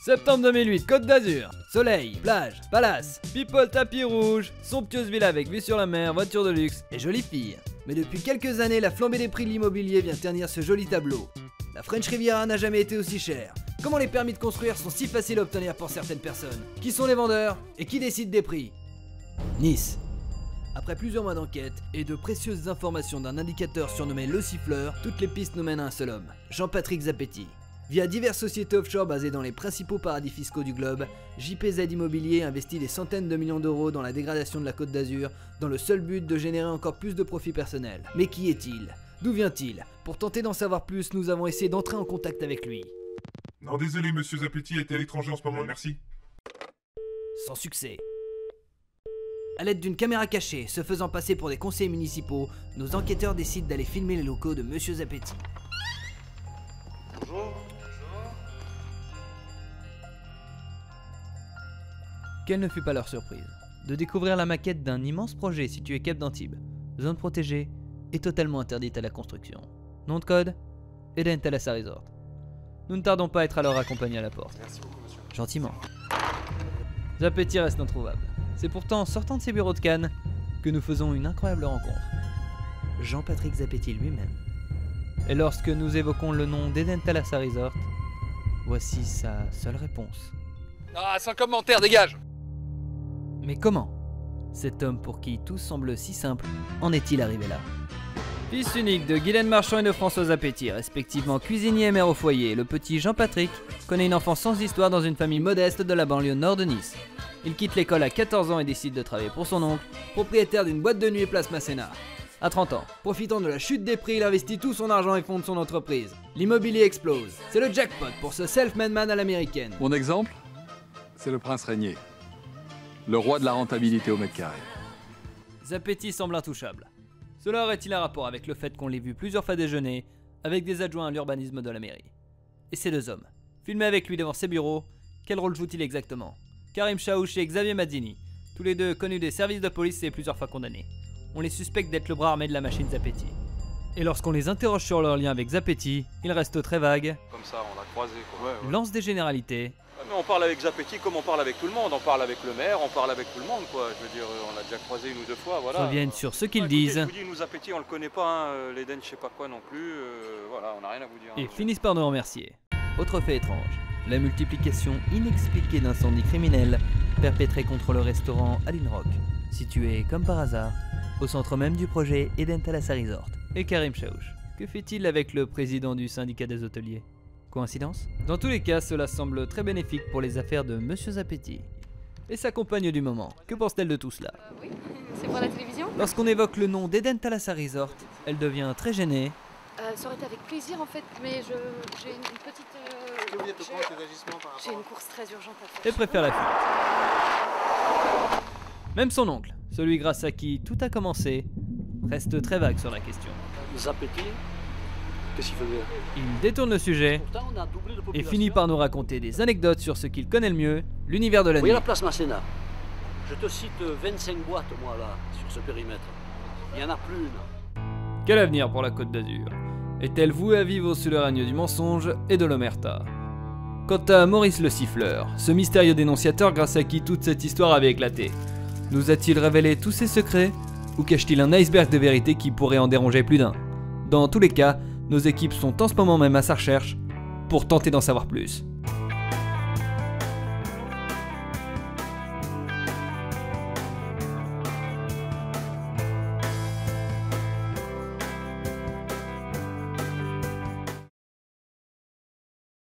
Septembre 2008, Côte d'Azur. Soleil, plage, palace, people tapis rouge, somptueuse villa avec vue sur la mer, voiture de luxe et jolies filles. Mais depuis quelques années, la flambée des prix de l'immobilier vient ternir ce joli tableau. La French Riviera n'a jamais été aussi chère. Comment les permis de construire sont si faciles à obtenir pour certaines personnes? Qui sont les vendeurs? Et qui décide des prix? Nice. Après plusieurs mois d'enquête et de précieuses informations d'un indicateur surnommé Le Siffleur, toutes les pistes nous mènent à un seul homme, Jean-Patrick Zapetti. Via diverses sociétés offshore basées dans les principaux paradis fiscaux du globe, JPZ Immobilier investit des centaines de millions d'euros dans la dégradation de la Côte d'Azur, dans le seul but de générer encore plus de profits personnels. Mais qui est-il? D'où vient-il? Pour tenter d'en savoir plus, nous avons essayé d'entrer en contact avec lui. Non, désolé, monsieur Zapetti est à l'étranger en ce moment, merci. Sans succès. A l'aide d'une caméra cachée, se faisant passer pour des conseillers municipaux, nos enquêteurs décident d'aller filmer les locaux de monsieur Zapetti. Bonjour. Quelle ne fut pas leur surprise de découvrir la maquette d'un immense projet situé Cap d'Antibes, zone protégée et totalement interdite à la construction. Nom de code, Eden Thalassa Resort. Nous ne tardons pas à être alors accompagnés à la porte. Merci beaucoup, monsieur. Gentiment. Zapetti reste introuvable. C'est pourtant en sortant de ses bureaux de Cannes que nous faisons une incroyable rencontre. Jean-Patrick Zapetti lui-même. Et lorsque nous évoquons le nom d'Eden Thalassa Resort, voici sa seule réponse. Ah, sans commentaire, dégage! Mais comment? Cet homme pour qui tout semble si simple, en est-il arrivé là? Fils unique de Guylaine Marchand et de François Zapetti, respectivement cuisinier et mère au foyer, le petit Jean-Patrick connaît une enfance sans histoire dans une famille modeste de la banlieue nord de Nice. Il quitte l'école à 14 ans et décide de travailler pour son oncle, propriétaire d'une boîte de nuit place Masséna. À 30 ans, profitant de la chute des prix, il investit tout son argent et fonde son entreprise. L'immobilier explose. C'est le jackpot pour ce self-made man à l'américaine. Mon exemple, c'est le prince régnier, le roi de la rentabilité au mètre carré. Zapetti semble intouchable. Cela aurait-il un rapport avec le fait qu'on l'ait vu plusieurs fois déjeuner avec des adjoints à l'urbanisme de la mairie? Et ces deux hommes, filmés avec lui devant ses bureaux, quel rôle jouent-ils exactement? Karim Chaouch et Xavier Mazzini, tous les deux connus des services de police et plusieurs fois condamnés. On les suspecte d'être le bras armé de la machine Zapetti. Et lorsqu'on les interroge sur leur lien avec Zapetti, ils restent très vagues, Comme ça, on l'a croisé, quoi. Ouais. lancent des généralités, Mais on parle avec Zapetti comme on parle avec tout le monde. On parle avec le maire, on parle avec tout le monde, quoi. Je veux dire, on l'a déjà croisé une ou deux fois, voilà. reviennent sur ce qu'ils Écoutez, disent, je vous dis, nous, Zapetti, on le connaît pas, hein. L'Eden, je sais pas quoi non plus. Voilà, on n'a rien à vous dire. et hein. finissent par nous remercier. Autre fait étrange, la multiplication inexpliquée d'incendies criminels perpétrés contre le restaurant Aline Rock, situé comme par hasard au centre même du projet Eden Thalassa Resort. Et Karim Chaouch, que fait-il avec le président du syndicat des hôteliers? Coïncidence? Dans tous les cas, cela semble très bénéfique pour les affaires de Monsieur Zapetti. Et sa compagne du moment, que pense-t-elle de tout cela? Oui, c'est pour la télévision. Lorsqu'on évoque le nom d'Eden Thalassa Resort, elle devient très gênée Ça aurait été avec plaisir en fait, mais j'ai une petite... j'ai une course très urgente à faire. et préfère la fuite. Même son oncle, celui grâce à qui tout a commencé, reste très vague sur la question. Zapetti, qu'est-ce qu'il faisait? Il détourne le sujet Pourtant, on a doublé de et population. finit par nous raconter des anecdotes sur ce qu'il connaît le mieux, l'univers de la Vous voyez nuit. la place Masséna? Je te cite 25 boîtes, moi, là, sur ce périmètre. Il n'y en a plus une. Quel avenir pour la Côte d'Azur? Est-elle vouée à vivre sous le règne du mensonge et de l'omerta? Quant à Maurice le Siffleur, ce mystérieux dénonciateur grâce à qui toute cette histoire avait éclaté, nous a-t-il révélé tous ses secrets? Ou cache-t-il un iceberg de vérité qui pourrait en déranger plus d'un? Dans tous les cas, nos équipes sont en ce moment même à sa recherche pour tenter d'en savoir plus.